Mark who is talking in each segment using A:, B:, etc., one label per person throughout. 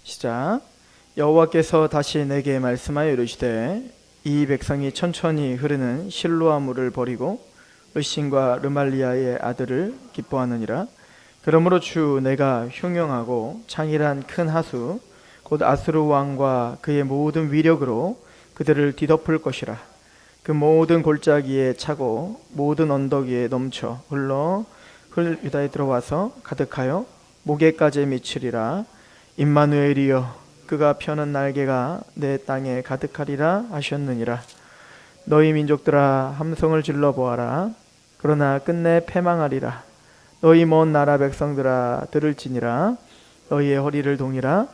A: 시작. 여호와께서 다시 내게 말씀하여 이르시되 이 백성이 천천히 흐르는 실로아 물을 버리고 르신과 르말리아의 아들을 기뻐하느니라. 그러므로 주 내가 흉용하고 창일한 큰 하수 곧 아수르 왕과 그의 모든 위력으로 그들을 뒤덮을 것이라. 그 모든 골짜기에 차고 모든 언덕 위에 넘쳐 흘러 유다에 들어와서 가득하여 목에까지 미치리라. 임마누엘이여 그가 펴는 날개가 내 땅에 가득하리라 하셨느니라. 너희 민족들아 함성을 질러 보아라. 그러나 끝내 패망하리라. 너희 먼 나라 백성들아 들을지니라. 너희의 허리를 동이라.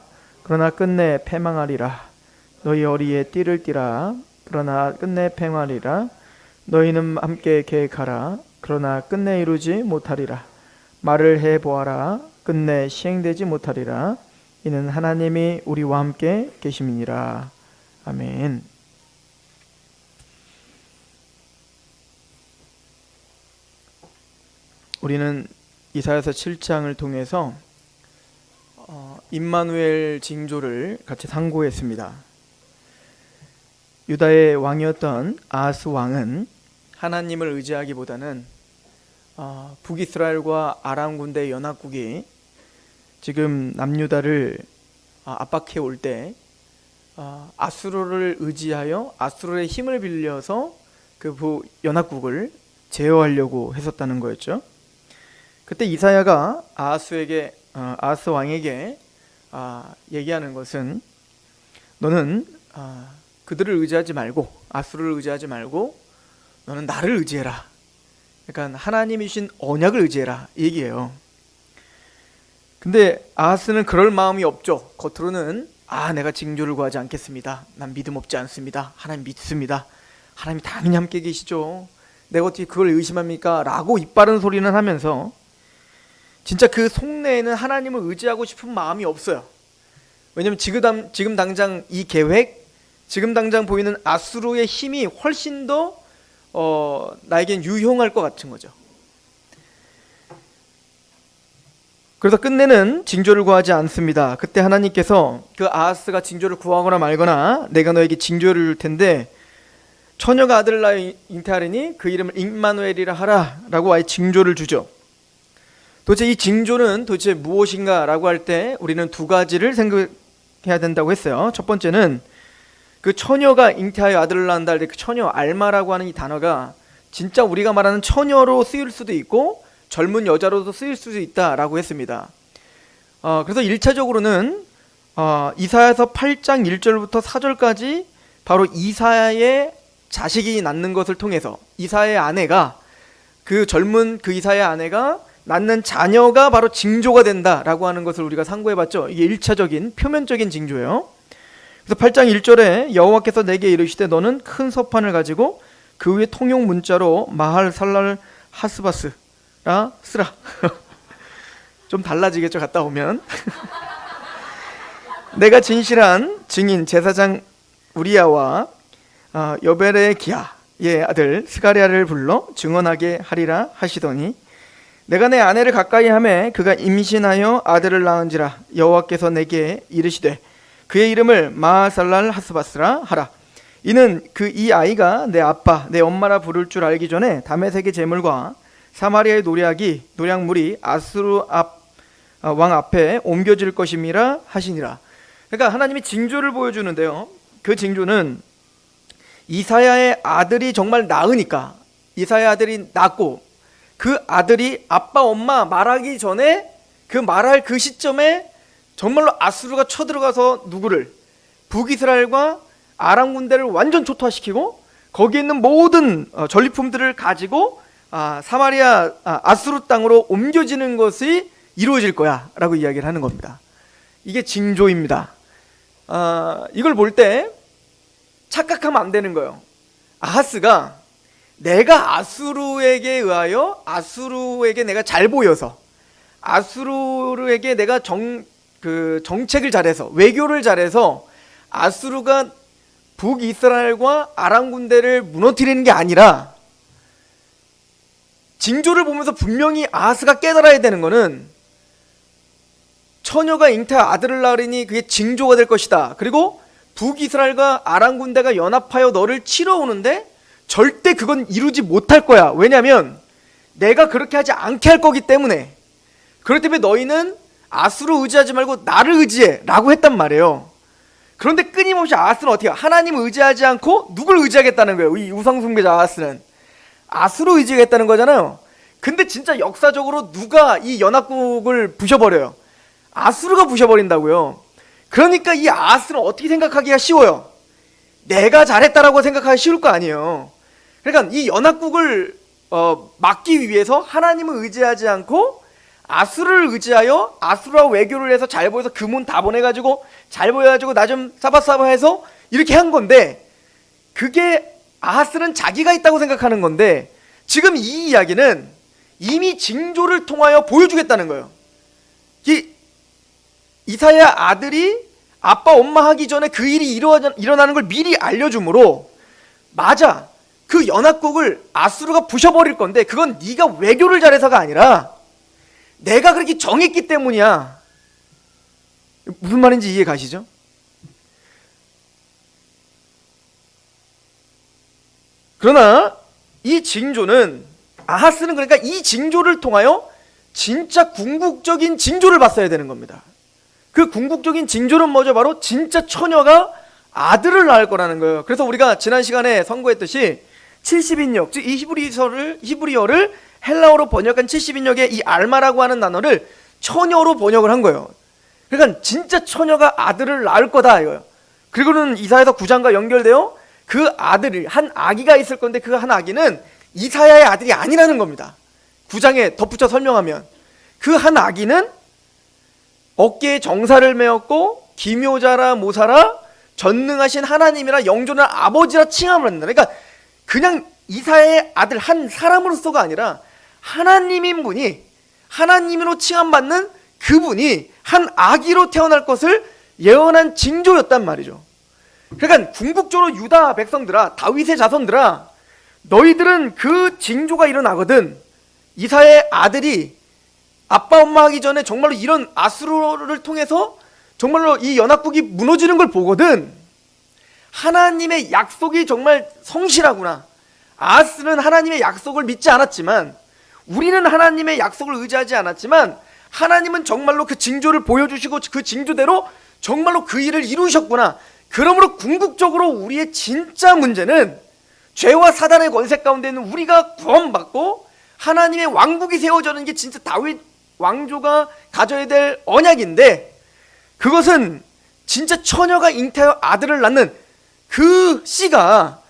A: 그러나 끝내 패망하리라. 너희 허리에 띠를 띠라. 그러나 끝내 패망하리라. 너희는 함께 계획하라. 그러나 끝내 이루지 못하리라. 말을 해보아라. 끝내 시행되지 못하리라. 이는 하나님이 우리와 함께 계심이니라. 아멘. 우리는 이사야서 7장을 통해서 임마누엘 징조를 같이 상고했습니다. 유다의 왕이었던 아하스 왕은 하나님을 의지하기보다는 북이스라엘과 아람 군대 연합국이 지금 남유다를 압박해 올 때 아수르를 의지하여 아수르의 힘을 빌려서 그 연합국을 제어하려고 했었다는 거였죠. 그때 이사야가 아하스 왕에게 얘기하는 것은 너는 그들을 의지하지 말고 아수르를 의지하지 말고 너는 나를 의지해라. 그러니까 하나님이신 언약을 의지해라 이 얘기예요. 근데 아하스는 그럴 마음이 없죠. 겉으로는 내가 징조를 구하지 않겠습니다. 난 믿음 없지 않습니다. 하나님 믿습니다. 하나님이 당연히 함께 계시죠. 내가 어떻게 그걸 의심합니까? 라고 입 바른 소리는 하면서 진짜 그 속내에는 하나님을 의지하고 싶은 마음이 없어요. 왜냐하면 지금 당장 이 계획, 지금 당장 보이는 아수르의 힘이 훨씬 더 나에겐 유용할 것 같은 거죠. 그래서 끝내는 징조를 구하지 않습니다. 그때 하나님께서 그 아하스가 징조를 구하거나 말거나 내가 너에게 징조를 줄 텐데 처녀가 아들을 낳아 잉태하리니 그 이름을 임마누엘이라 하라 라고 아예 징조를 주죠. 도대체 이 징조는 도대체 무엇인가 라고 할 때 우리는 두 가지를 생각해야 된다고 했어요. 첫 번째는 그 처녀가 잉태하여 아들을 낳는다 할 때 그 처녀 알마라고 하는 이 단어가 진짜 우리가 말하는 처녀로 쓰일 수도 있고 젊은 여자로도 쓰일 수도 있다라고 했습니다. 그래서 1차적으로는 이사야서 8장 1절부터 4절까지 바로 이사야의 자식이 낳는 것을 통해서 이사야의 아내가 그 젊은 그 이사야의 아내가 낳는 자녀가 바로 징조가 된다라고 하는 것을 우리가 상고해봤죠. 이게 1차적인 표면적인 징조예요. 그래서 8장 1절에 여호와께서 내게 이르시되 너는 큰 서판을 가지고 그 위에 통용 문자로 마할 살랄 하스바스 쓰라. 좀 달라지겠죠 갔다 오면. 내가 진실한 증인 제사장 우리야와 여벨의 기야의 아들 스가랴를 불러 증언하게 하리라 하시더니 내가 내 아내를 가까이 하매 그가 임신하여 아들을 낳은지라 여호와께서 내게 이르시되 그의 이름을 마살랄 하스바스라 하라. 이는 이 아이가 내 아빠 내 엄마라 부를 줄 알기 전에 다메섹의 제물과 사마리아의 노략물이 아수르 왕 앞에 옮겨질 것임이라 하시니라. 그러니까 하나님이 징조를 보여주는데요. 그 징조는 이사야의 아들이 정말 낳으니까 이사야의 아들이 낳고 그 아들이 아빠 엄마 말하기 전에 말할 그 시점에 정말로 아수르가 쳐들어가서 누구를 북이스라엘과 아람 군대를 완전 초토화시키고 거기에 있는 모든 전리품들을 가지고 사마리아 아수르 땅으로 옮겨지는 것이 이루어질 거야 라고 이야기를 하는 겁니다. 이게 징조입니다. 이걸 볼 때 착각하면 안 되는 거예요. 아하스가 내가 아수르에게 의하여 아수르에게 내가 잘 보여서 아수르에게 내가 정책을 잘해서 외교를 잘해서 아수르가 북이스라엘과 아람 군대를 무너뜨리는 게 아니라 징조를 보면서 분명히 아하스가 깨달아야 되는 거는 처녀가 잉태하여 아들을 낳으리니 그게 징조가 될 것이다. 그리고 북이스라엘과 아람 군대가 연합하여 너를 치러 오는데 절대 그건 이루지 못할 거야. 왜냐하면 내가 그렇게 하지 않게 할 거기 때문에. 그렇기 때문에 너희는 아스로 의지하지 말고 나를 의지해 라고 했단 말이에요. 그런데 끊임없이 아하스는 어떻게 해요? 하나님을 의지하지 않고 누굴 의지하겠다는 거예요. 이 우상숭배자 아하스는 아스로 의지하겠다는 거잖아요. 근데 진짜 역사적으로 누가 이 연합국을 부셔버려요? 아수르가 부셔버린다고요. 그러니까 이 아하스는 어떻게 생각하기가 쉬워요? 내가 잘했다라고 생각하기 쉬울 거 아니에요. 그러니까 이 연합국을 막기 위해서 하나님을 의지하지 않고 아수르를 의지하여 아수르와 외교를 해서 잘 보여서 금은 다 보내가지고 잘 보여가지고 나 좀 사바사바 해서 이렇게 한 건데, 그게 아하스는 자기가 있다고 생각하는 건데, 지금 이 이야기는 이미 징조를 통하여 보여주겠다는 거예요. 이사야 아들이 아빠 엄마 하기 전에 그 일이 일어나는 걸 미리 알려주므로, 맞아, 그 연합국을 아수르가 부셔버릴 건데 그건 네가 외교를 잘해서가 아니라 내가 그렇게 정했기 때문이야. 무슨 말인지 이해 가시죠? 그러나 이 징조는, 아하스는 그러니까 이 징조를 통하여 진짜 궁극적인 징조를 봤어야 되는 겁니다. 그 궁극적인 징조는 뭐죠? 바로 진짜 처녀가 아들을 낳을 거라는 거예요. 그래서 우리가 지난 시간에 선고했듯이 70인역, 즉 이 히브리어를 헬라어로 번역한 70인역의 이 알마라고 하는 단어를 처녀로 번역을 한 거예요. 그러니까 진짜 처녀가 아들을 낳을 거다 이거예요. 그리고는 이사야서 9장과 연결되어 그 아들이, 한 아기가 있을 건데 그 한 아기는 이사야의 아들이 아니라는 겁니다. 9장에 덧붙여 설명하면 그 한 아기는 어깨에 정사를 메었고 기묘자라 모사라 전능하신 하나님이라 영존한 아버지라 칭함을 한다. 그러니까 그냥 이사야의 아들 한 사람으로서가 아니라 하나님인 분이, 하나님으로 칭함받는 그분이 한 아기로 태어날 것을 예언한 징조였단 말이죠. 그러니까 궁극적으로 유다 백성들아, 다윗의 자손들아, 너희들은 그 징조가 일어나거든. 이사야의 아들이 아빠 엄마 하기 전에 정말로 이런 아수르를 통해서 정말로 이 연합국이 무너지는 걸 보거든. 하나님의 약속이 정말 성실하구나. 아하스는 하나님의 약속을 믿지 않았지만, 우리는 하나님의 약속을 의지하지 않았지만 하나님은 정말로 그 징조를 보여주시고 그 징조대로 정말로 그 일을 이루셨구나. 그러므로 궁극적으로 우리의 진짜 문제는 죄와 사단의 권세 가운데 있는 우리가 구원받고 하나님의 왕국이 세워지는 게 진짜 다윗 왕조가 가져야 될 언약인데, 그것은 진짜 처녀가 잉태하여 아들을 낳는 그 씨가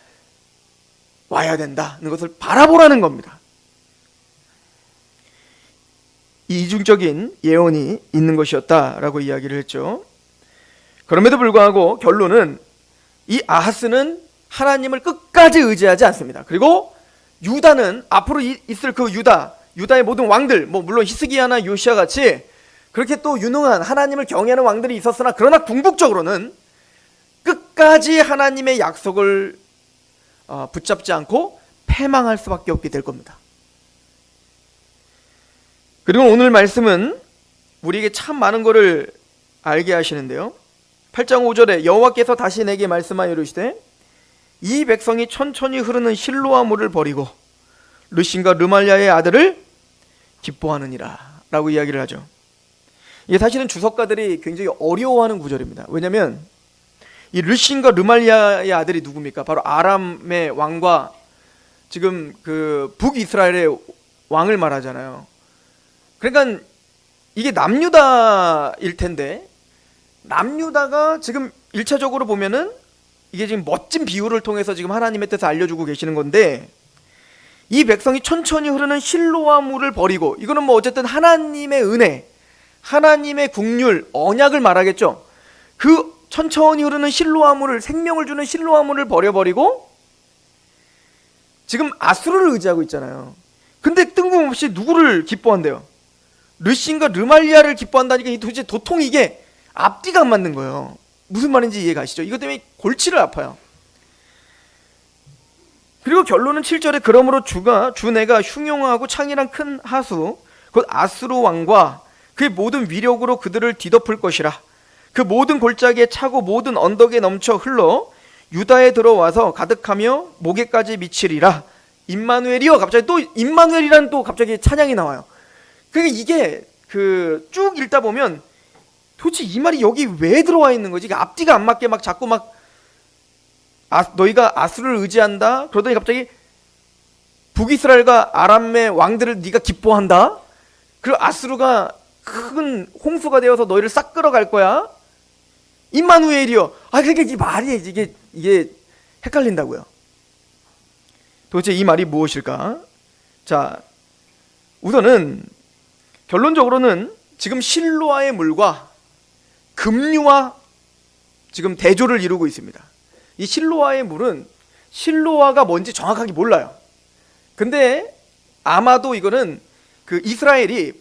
A: 와야 된다는 것을 바라보라는 겁니다. 이 이중적인 예언이 있는 것이었다라고 이야기를 했죠. 그럼에도 불구하고 결론은 이 아하스는 하나님을 끝까지 의지하지 않습니다. 그리고 유다는, 앞으로 있을 그 유다의 모든 왕들, 물론 히스기야나 요시야 같이 그렇게 또 유능한 하나님을 경외하는 왕들이 있었으나, 그러나 궁극적으로는 끝까지 하나님의 약속을 붙잡지 않고 패망할 수밖에 없게 될 겁니다. 그리고 오늘 말씀은 우리에게 참 많은 것을 알게 하시는데요. 8장 5절에 여호와께서 다시 내게 말씀하여 이르시되 이 백성이 천천히 흐르는 실로아 물을 버리고 르신과 르말리아의 아들을 기뻐하느니라 라고 이야기를 하죠. 이게 사실은 주석가들이 굉장히 어려워하는 구절입니다. 왜냐하면 이 르신과 르말리아의 아들이 누굽니까? 바로 아람의 왕과 지금 그 북이스라엘의 왕을 말하잖아요. 그러니까 이게 남유다일 텐데, 남유다가 지금 1차적으로 보면은 이게 지금 멋진 비유를 통해서 지금 하나님의 뜻을 알려주고 계시는 건데, 이 백성이 천천히 흐르는 실로아 물을 버리고, 이거는 어쨌든 하나님의 은혜, 하나님의 국률, 언약을 말하겠죠. 그 천천히 흐르는 실로아 물을, 생명을 주는 실로아 물을 버려버리고 지금 아수르를 의지하고 있잖아요. 근데 뜬금없이 누구를 기뻐한대요? 르신과 르말리아를 기뻐한다니까 도대체 도통 이게 앞뒤가 안 맞는 거예요. 무슨 말인지 이해 가시죠? 이것 때문에 골치를 아파요. 그리고 결론은 7절에 그러므로 주 내가 흉용하고 창이란 큰 하수 곧 아수르 왕과 그의 모든 위력으로 그들을 뒤덮을 것이라. 그 모든 골짜기에 차고 모든 언덕에 넘쳐 흘러 유다에 들어와서 가득하며 목에까지 미치리라. 임마누엘이여. 갑자기 또 임마누엘이라는 또 갑자기 찬양이 나와요. 그러니까 이게 그 쭉 읽다 보면 도대체 이 말이 여기 왜 들어와 있는 거지? 앞뒤가 안 맞게 막 자꾸 막 너희가 아수르를 의지한다. 그러더니 갑자기 북이스라엘과 아람의 왕들을 네가 기뻐한다. 그리고 아수르가 큰 홍수가 되어서 너희를 싹 끌어갈 거야. 임마누엘이여. 그러니까 이 말이 이게 헷갈린다고요. 도대체 이 말이 무엇일까? 자, 우선은 결론적으로는 지금 실로아의 물과 급류와 지금 대조를 이루고 있습니다. 이 실로아의 물은 실로아가 뭔지 정확하게 몰라요. 근데 아마도 이거는 그 이스라엘이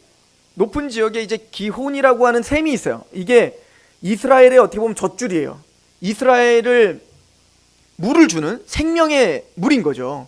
A: 높은 지역에 이제 기혼이라고 하는 샘이 있어요. 이게 이스라엘의 어떻게 보면 젖줄이에요. 이스라엘을 물을 주는 생명의 물인 거죠.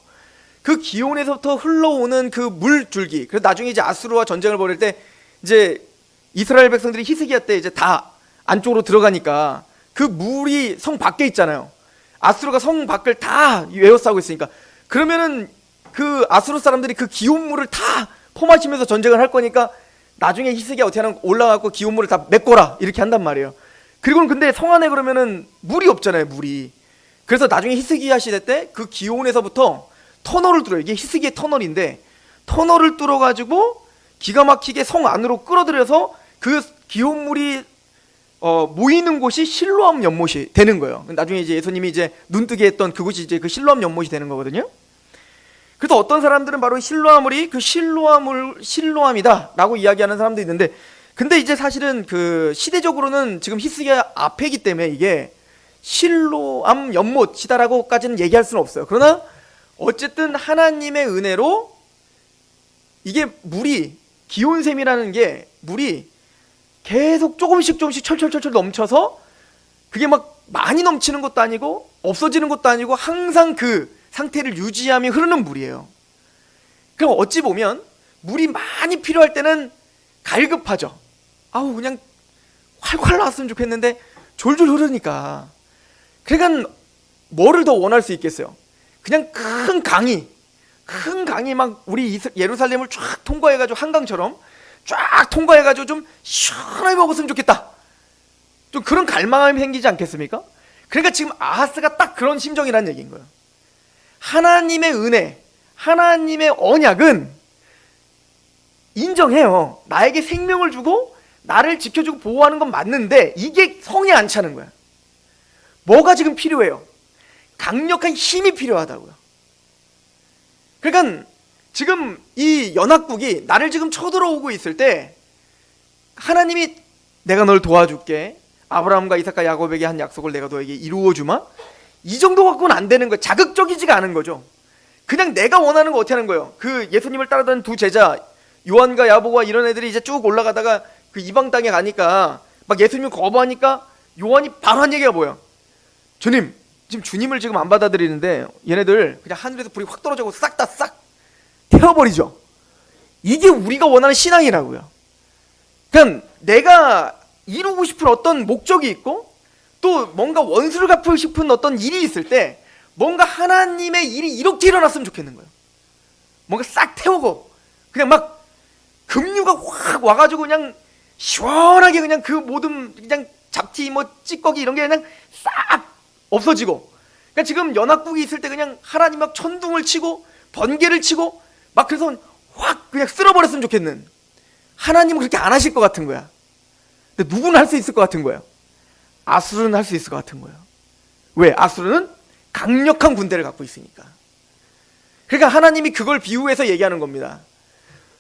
A: 그 기온에서부터 흘러오는 그 물줄기. 그래서 나중에 이제 아수르와 전쟁을 벌일 때 이제 이스라엘 백성들이 히스기야 때 이제 다 안쪽으로 들어가니까 그 물이 성 밖에 있잖아요. 아수르가 성 밖을 다 에워싸고 있으니까 그러면은 그 아수르 사람들이 그 기온물을 다 퍼마시면서 전쟁을 할 거니까 나중에 히스기야 어떻게 하는 올라가고 기온물을 다 메꿔라 이렇게 한단 말이에요. 그리고는 근데 성 안에 그러면은 물이 없잖아요. 물이. 그래서 나중에 히스기야 시대 때 그 기온에서부터 터널을 뚫어요. 이게 히스기의 터널인데 터널을 뚫어가지고 기가 막히게 성 안으로 끌어들여서 그 기온물이 모이는 곳이 실로암 연못이 되는 거예요. 나중에 이제 예수님이 이제 눈뜨게 했던 그곳이 이제 그 실로암 연못이 되는 거거든요. 그래서 어떤 사람들은 바로 실로암물이 그 실로암이다라고 이야기하는 사람도 있는데, 근데 이제 사실은 그 시대적으로는 지금 히스기야 앞에기 때문에 이게 실로암 연못이다라고까지는 얘기할 수는 없어요. 그러나 어쨌든 하나님의 은혜로 이게 물이 기온샘이라는 게 물이 계속 조금씩 철철철철 넘쳐서 그게 막 많이 넘치는 것도 아니고 없어지는 것도 아니고 항상 그 상태를 유지하며 흐르는 물이에요. 그럼 어찌 보면 물이 많이 필요할 때는 갈급하죠. 그냥 활활 나왔으면 좋겠는데 졸졸 흐르니까. 그러니까 뭐를 더 원할 수 있겠어요? 그냥 큰 강이 막 우리 예루살렘을 쫙 통과해가지고 한강처럼 쫙 통과해가지고 좀 시원하게 먹었으면 좋겠다. 좀 그런 갈망함이 생기지 않겠습니까? 그러니까 지금 아하스가 딱 그런 심정이라는 얘기인 거예요. 하나님의 은혜, 하나님의 언약은 인정해요. 나에게 생명을 주고 나를 지켜주고 보호하는 건 맞는데 이게 성에 안 차는 거야. 뭐가 지금 필요해요? 강력한 힘이 필요하다고요. 그러니까 지금 이 연합국이 나를 지금 쳐들어오고 있을 때 하나님이 내가 널 도와줄게, 아브라함과 이삭과 야곱에게 한 약속을 내가 너에게 이루어주마, 이 정도 갖고는 안 되는 거예요. 자극적이지가 않은 거죠. 그냥 내가 원하는 거 어떻게 하는 거예요? 그 예수님을 따르던 두 제자 요한과 야고보와 이런 애들이 이제 쭉 올라가다가 그 이방 땅에 가니까 막 예수님을 거부하니까 요한이 바로 한 얘기가 뭐예요? 주님, 지금 주님을 지금 안 받아들이는데 얘네들 그냥 하늘에서 불이 확 떨어지고 싹 다 싹 태워버리죠. 이게 우리가 원하는 신앙이라고요. 그러니까 내가 이루고 싶은 어떤 목적이 있고 또 뭔가 원수를 갚고 싶은 어떤 일이 있을 때 뭔가 하나님의 일이 이렇게 일어났으면 좋겠는 거예요. 뭔가 싹 태우고 그냥 막 급류가 확 와가지고 그냥 시원하게 그냥 그 모든 그냥 잡티 뭐 찌꺼기 이런 게 그냥 싹 없어지고. 그러니까 지금 연합국이 있을 때 그냥 하나님 막 천둥을 치고 번개를 치고 막 그래서 확 그냥 쓸어버렸으면 좋겠는, 하나님은 그렇게 안 하실 것 같은 거야. 근데 누구는 할 수 있을 것 같은 거예요? 아수르는 할 수 있을 것 같은 거예요. 왜? 아수르는 강력한 군대를 갖고 있으니까. 그러니까 하나님이 그걸 비유해서 얘기하는 겁니다.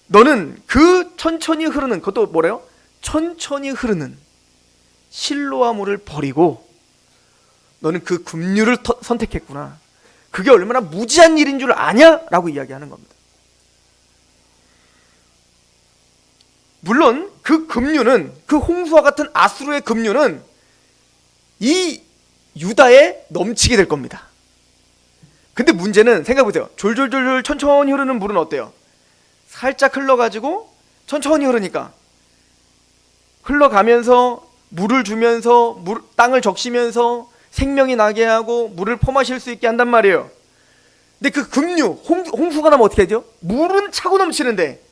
A: 너는 그 천천히 흐르는, 그것도 뭐래요? 천천히 흐르는 실로아물을 버리고 너는 그 급류를 선택했구나. 그게 얼마나 무지한 일인 줄 아냐? 라고 이야기하는 겁니다. 물론 그 급류는, 그 홍수와 같은 아수르의 급류는 이 유다에 넘치게 될 겁니다. 근데 문제는 생각해보세요. 졸졸졸졸 천천히 흐르는 물은 어때요? 살짝 흘러가지고 천천히 흐르니까 흘러가면서 물을 주면서 땅을 적시면서 생명이 나게 하고 물을 퍼마실 수 있게 한단 말이에요. 근데 그 급류, 홍수가 나면 어떻게 하죠? 물은 차고 넘치는데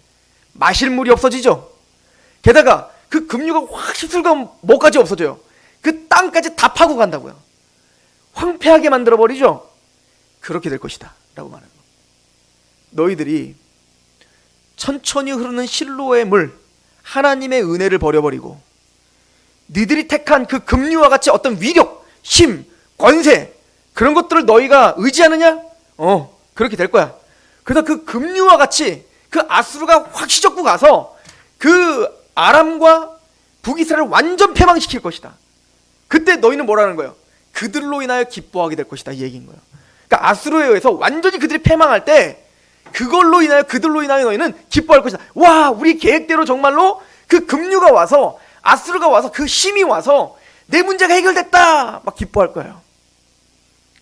A: 마실 물이 없어지죠. 게다가 그 급류가 확 휩쓸고 뭐까지 없어져요. 그 땅까지 다 파고 간다고요. 황폐하게 만들어버리죠. 그렇게 될 것이다 라고 말하는 거예요. 너희들이 천천히 흐르는 실로의 물, 하나님의 은혜를 버려버리고 너희들이 택한 그 급류와 같이 어떤 위력, 힘, 권세, 그런 것들을 너희가 의지하느냐? 그렇게 될 거야. 그래서 그 급류와 같이 그 아수르가 확 휘젓고 가서 그 아람과 북이스라엘을 완전 패망시킬 것이다. 그때 너희는 뭐라는 거예요? 그들로 인하여 기뻐하게 될 것이다, 이 얘기인 거예요. 그러니까 아수르에 의해서 완전히 그들이 패망할 때 그들로 인하여 너희는 기뻐할 것이다. 와, 우리 계획대로 정말로 그 급류가 와서, 아수르가 와서, 그 힘이 와서 내 문제가 해결됐다 막 기뻐할 거예요.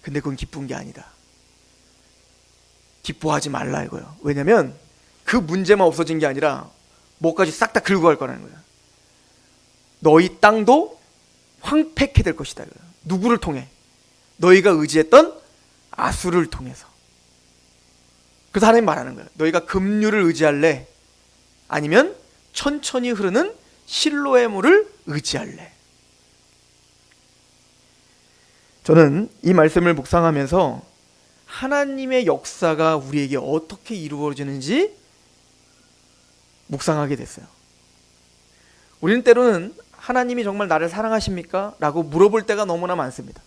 A: 근데 그건 기쁜 게 아니다. 기뻐하지 말라 이거예요. 왜냐면 그 문제만 없어진 게 아니라 뭐까지 싹 다 긁고 갈 거라는 거예요. 너희 땅도 황폐케 될 것이다 이거예요. 누구를 통해? 너희가 의지했던 아수르를 통해서. 그래서 하나님 말하는 거예요. 너희가 급류를 의지할래? 아니면 천천히 흐르는 실로의 물을 의지할래? 저는 이 말씀을 묵상하면서 하나님의 역사가 우리에게 어떻게 이루어지는지 묵상하게 됐어요. 우리는 때로는 하나님이 정말 나를 사랑하십니까? 라고 물어볼 때가 너무나 많습니다.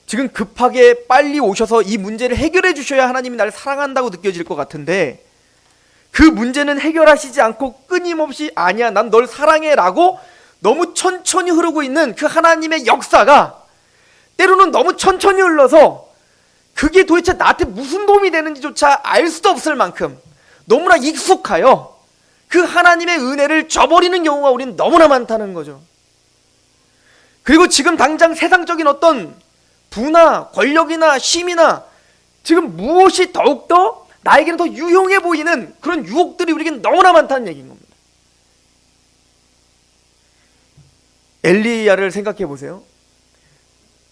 A: 지금 급하게 빨리 오셔서 이 문제를 해결해 주셔야 하나님이 나를 사랑한다고 느껴질 것 같은데, 그 문제는 해결하시지 않고 끊임없이 아니야 난 널 사랑해 라고 너무 천천히 흐르고 있는 그 하나님의 역사가 때로는 너무 천천히 흘러서 그게 도대체 나한테 무슨 도움이 되는지조차 알 수도 없을 만큼 너무나 익숙하여 그 하나님의 은혜를 저버리는 경우가 우리는 너무나 많다는 거죠. 그리고 지금 당장 세상적인 어떤 부나 권력이나 힘이나 지금 무엇이 더욱더 나에게는 더 유용해 보이는 그런 유혹들이 우리에게는 너무나 많다는 얘기인 겁니다. 엘리야를 생각해 보세요.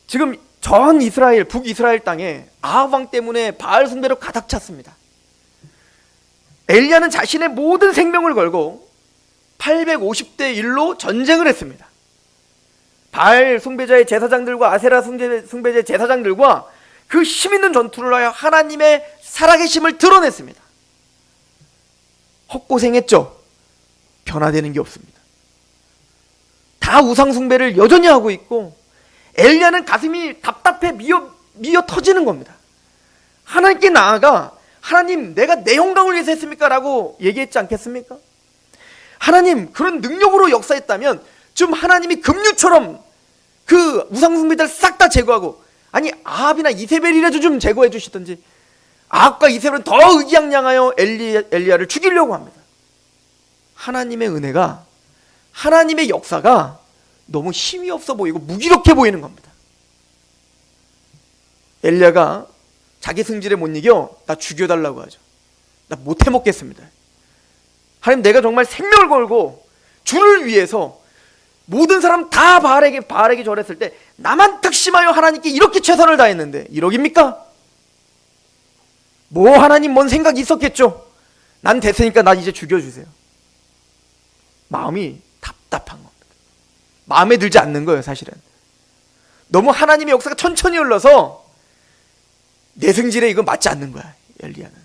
A: 지금 전 이스라엘, 북이스라엘 땅에 아합 왕 때문에 바알 숭배로 가득 찼습니다. 엘리야는 자신의 모든 생명을 걸고 850대 1로 전쟁을 했습니다. 바알 숭배자의 제사장들과 아세라 숭배자의 제사장들과 그 힘있는 전투를 하여 하나님의 살아계심을 드러냈습니다. 헛고생했죠. 변화되는 게 없습니다. 다 우상숭배를 여전히 하고 있고 엘리야는 가슴이 답답해 미어 터지는 겁니다. 하나님께 나아가 하나님 내가 내 영광을 위해서 했습니까? 라고 얘기했지 않겠습니까? 하나님 그런 능력으로 역사했다면 좀 하나님이 급류처럼 그 우상숭배자를 싹 다 제거하고, 아니 아합이나 이세벨이라도 좀 제거해 주시든지. 아합과 이세벨은 더 의기양양하여 엘리야를 죽이려고 합니다. 하나님의 은혜가, 하나님의 역사가 너무 힘이 없어 보이고 무기력해 보이는 겁니다. 엘리야가 자기 승질에 못 이겨 나 죽여달라고 하죠. 나 못 해먹겠습니다. 하나님 내가 정말 생명을 걸고 주를 위해서 모든 사람 다 바알에게 절했을 때 나만 특심하여 하나님께 이렇게 최선을 다했는데 1억입니까? 뭐 하나님 뭔 생각이 있었겠죠. 난 됐으니까 나 이제 죽여주세요. 마음이 답답한 겁니다. 마음에 들지 않는 거예요. 사실은 너무 하나님의 역사가 천천히 흘러서 내 승질에 이거 맞지 않는 거야. 엘리야는.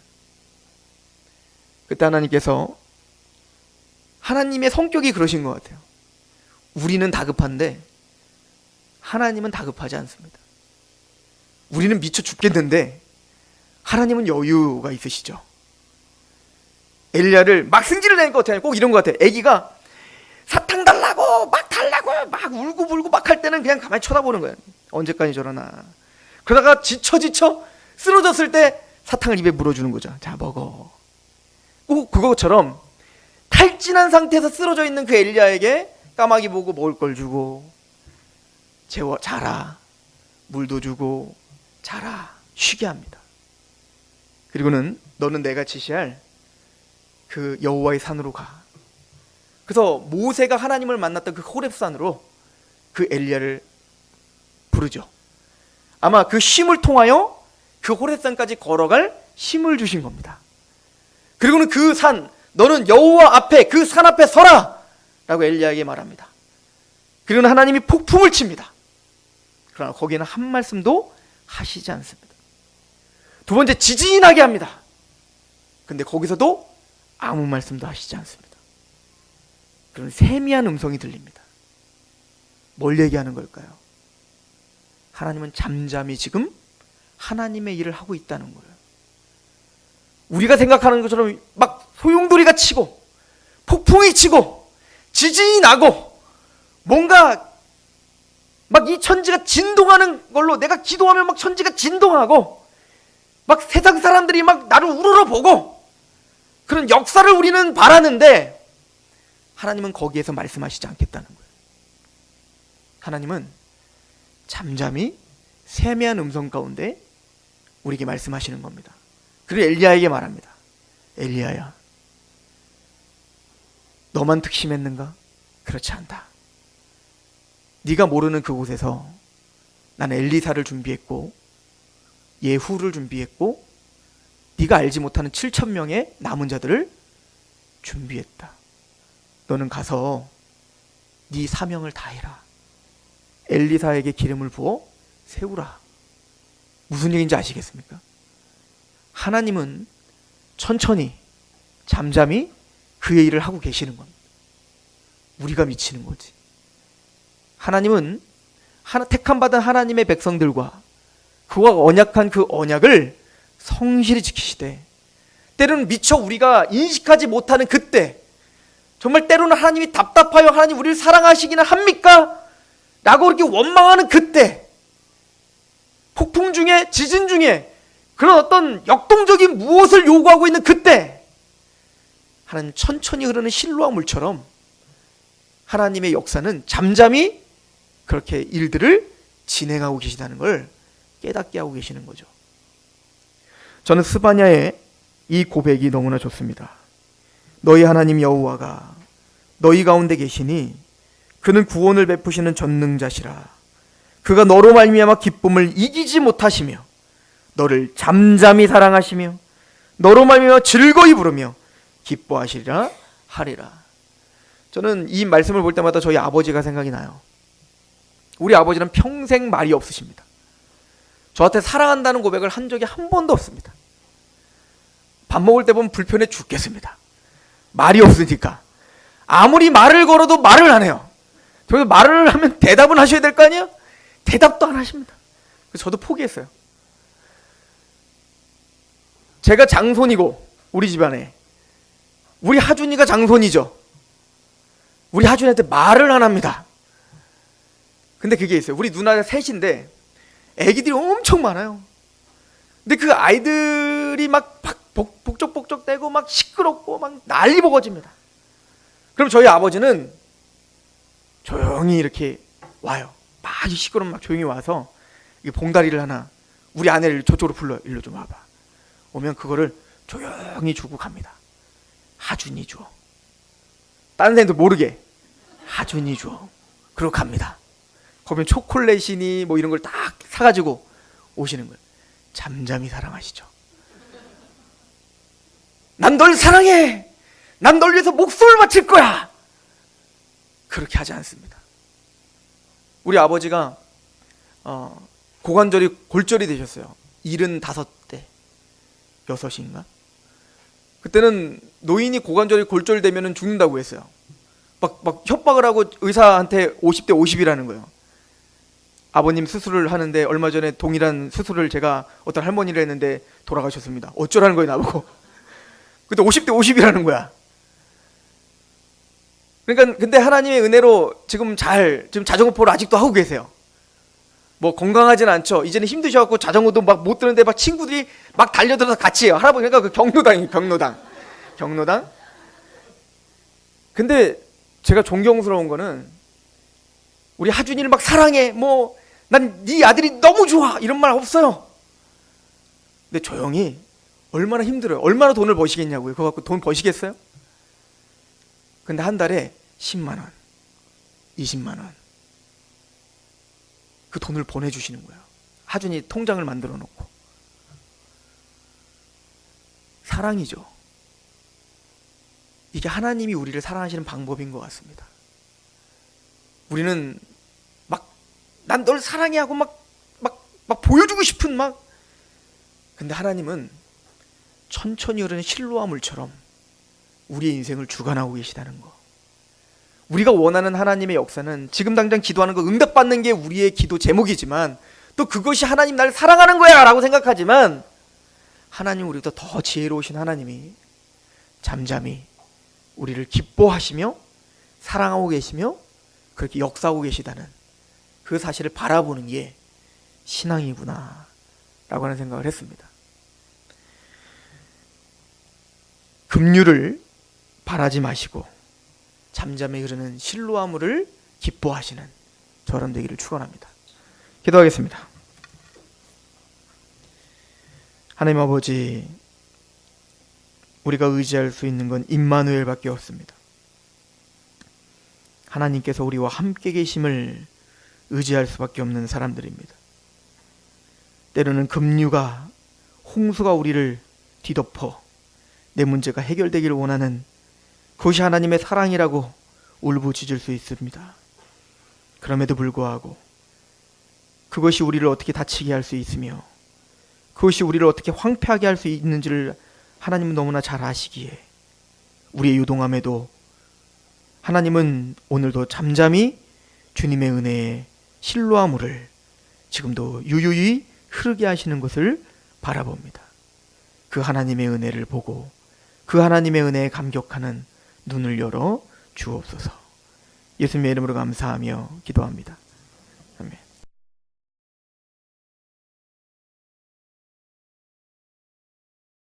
A: 그때 하나님께서, 하나님의 성격이 그러신 것 같아요. 우리는 다급한데 하나님은 다급하지 않습니다. 우리는 미쳐 죽겠는데 하나님은 여유가 있으시죠. 엘리야를 막 승질을 내는 것 같아요. 꼭 이런 것 같아요. 애기가 사탕 달라고 막 울고 불고 막 할 때는 그냥 가만히 쳐다보는 거예요. 언제까지 저러나. 그러다가 지쳐 쓰러졌을 때 사탕을 입에 물어주는 거죠. 자 먹어. 꼭 그것처럼 탈진한 상태에서 쓰러져 있는 그 엘리야에게 까마귀 보고 먹을 걸 주고, 자라, 물도 주고 자라, 쉬게 합니다. 그리고는 너는 내가 지시할 그 여호와의 산으로 가. 그래서 모세가 하나님을 만났던 그 호렙산으로 그 엘리야를 부르죠. 아마 그 쉼을 통하여 그 호렙산까지 걸어갈 힘을 주신 겁니다. 그리고는 그 산, 너는 여호와 앞에 그 산 앞에 서라 라고 엘리야에게 말합니다. 그리고는 하나님이 폭풍을 칩니다. 그러나 거기에는 한 말씀도 하시지 않습니다. 두 번째, 지진이 나게 합니다. 근데 거기서도 아무 말씀도 하시지 않습니다. 그런 세미한 음성이 들립니다. 뭘 얘기하는 걸까요? 하나님은 잠잠히 지금 하나님의 일을 하고 있다는 거예요. 우리가 생각하는 것처럼 막 소용돌이가 치고 폭풍이 치고 지진이 나고 뭔가 막 이 천지가 진동하는 걸로 내가 기도하면 막 천지가 진동하고 막 세상 사람들이 막 나를 우러러보고 그런 역사를 우리는 바라는데 하나님은 거기에서 말씀하시지 않겠다는 거예요. 하나님은 잠잠히 세미한 음성 가운데 우리에게 말씀하시는 겁니다. 그리고 엘리야에게 말합니다. 엘리야야, 너만 득심했는가? 그렇지 않다. 네가 모르는 그곳에서 나는 엘리사를 준비했고 예후를 준비했고 네가 알지 못하는 7,000명의 남은 자들을 준비했다. 너는 가서 네 사명을 다해라. 엘리사에게 기름을 부어 세우라. 무슨 얘기인지 아시겠습니까? 하나님은 천천히 잠잠히 그의 일을 하고 계시는 겁니다. 우리가 미치는 거지. 하나님은 택함받은 하나님의 백성들과 그와 언약한 그 언약을 성실히 지키시되 때로는 미처 우리가 인식하지 못하는 그때 정말 때로는 하나님이 답답하여 하나님 우리를 사랑하시기는 합니까? 라고 그렇게 원망하는 그때 폭풍 중에 지진 중에 그런 어떤 역동적인 무엇을 요구하고 있는 그때 하나님 천천히 흐르는 실로와 물처럼 하나님의 역사는 잠잠히 그렇게 일들을 진행하고 계시다는 걸 깨닫게 하고 계시는 거죠. 저는 스바냐의 이 고백이 너무나 좋습니다. 너희 하나님 여호와가 너희 가운데 계시니 그는 구원을 베푸시는 전능자시라. 그가 너로 말미암아 기쁨을 이기지 못하시며 너를 잠잠히 사랑하시며 너로 말미암아 즐거이 부르며 기뻐하시리라 하리라. 저는 이 말씀을 볼 때마다 저희 아버지가 생각이 나요. 우리 아버지는 평생 말이 없으십니다. 저한테 사랑한다는 고백을 한 적이 한 번도 없습니다. 밥 먹을 때 보면 불편해 죽겠습니다. 말이 없으니까. 아무리 말을 걸어도 말을 안 해요. 저도 말을 하면 대답은 하셔야 될 거 아니에요? 대답도 안 하십니다. 그래서 저도 포기했어요. 제가 장손이고 우리 집안에 우리 하준이가 장손이죠. 우리 하준이한테 말을 안 합니다. 근데 그게 있어요. 우리 누나가 셋인데 애기들이 엄청 많아요. 근데 그 아이들이 막 복적복적대고 막 시끄럽고 막 난리 버거집니다. 그럼 저희 아버지는 조용히 이렇게 와요. 막 시끄러우면 막 조용히 와서 봉다리를 하나 우리 아내를 저쪽으로 불러요. 일로 좀 와봐. 오면 그거를 조용히 주고 갑니다. 하준이 줘. 다른 사람도 모르게 하준이 줘. 그러고 갑니다. 거기면 초콜릿이니 뭐 이런 걸 딱 사가지고 오시는 거예요. 잠잠히 사랑하시죠. 난 널 사랑해. 난 널 위해서 목숨을 바칠 거야. 그렇게 하지 않습니다. 우리 아버지가 고관절이 골절이 되셨어요. 75대 6인가? 그때는 노인이 고관절이 골절되면 죽는다고 했어요. 막 협박을 하고 의사한테 50대 50이라는 거예요. 아버님 수술을 하는데 얼마 전에 동일한 수술을 제가 어떤 할머니를 했는데 돌아가셨습니다. 어쩌라는 거예요, 나보고. 그때 50대 50이라는 거야. 그러니까 근데 하나님의 은혜로 지금 자전거포를 아직도 하고 계세요. 뭐 건강하진 않죠. 이제는 힘드셔갖고 자전거도 막 못 드는데 막 친구들이 막 달려들어서 같이 해요. 할아버지가 그 경로당이에요. 경로당. 근데 제가 존경스러운 거는 우리 하준이를 막 사랑해. 뭐 난 네 아들이 너무 좋아. 이런 말 없어요. 근데 조용히 얼마나 힘들어요. 얼마나 돈을 버시겠냐고요. 그거 갖고 돈 버시겠어요? 근데 한 달에 10만 원, 20만 원 그 돈을 보내주시는 거예요. 하준이 통장을 만들어 놓고. 사랑이죠. 이게 하나님이 우리를 사랑하시는 방법인 것 같습니다. 우리는 막 난 널 사랑해 하고 막 보여주고 싶은 근데 하나님은 천천히 흐르는 실로와 물처럼 우리의 인생을 주관하고 계시다는 거. 우리가 원하는 하나님의 역사는 지금 당장 기도하는 거 응답받는 게 우리의 기도 제목이지만, 또 그것이 하나님 날 사랑하는 거야 라고 생각하지만, 하나님 우리보다 더 지혜로우신 하나님이 잠잠히 우리를 기뻐하시며 사랑하고 계시며 그렇게 역사하고 계시다는 그 사실을 바라보는 게 신앙이구나 라고 하는 생각을 했습니다. 급류를 바라지 마시고 잠잠히 흐르는 실로아물을 기뻐하시는 저런 되기를 축원합니다. 기도하겠습니다. 하나님 아버지, 우리가 의지할 수 있는 건 임마누엘밖에 없습니다. 하나님께서 우리와 함께 계심을 의지할 수밖에 없는 사람들입니다. 때로는 급류가, 홍수가 우리를 뒤덮어 내 문제가 해결되기를 원하는 그것이 하나님의 사랑이라고 울부짖을 수 있습니다. 그럼에도 불구하고 그것이 우리를 어떻게 다치게 할 수 있으며 그것이 우리를 어떻게 황폐하게 할 수 있는지를 하나님은 너무나 잘 아시기에 우리의 요동함에도 하나님은 오늘도 잠잠히 주님의 은혜의 실로아물을 지금도 유유히 흐르게 하시는 것을 바라봅니다. 그 하나님의 은혜를 보고 그 하나님의 은혜에 감격하는 눈을 열어 주옵소서. 예수님의 이름으로 감사하며 기도합니다.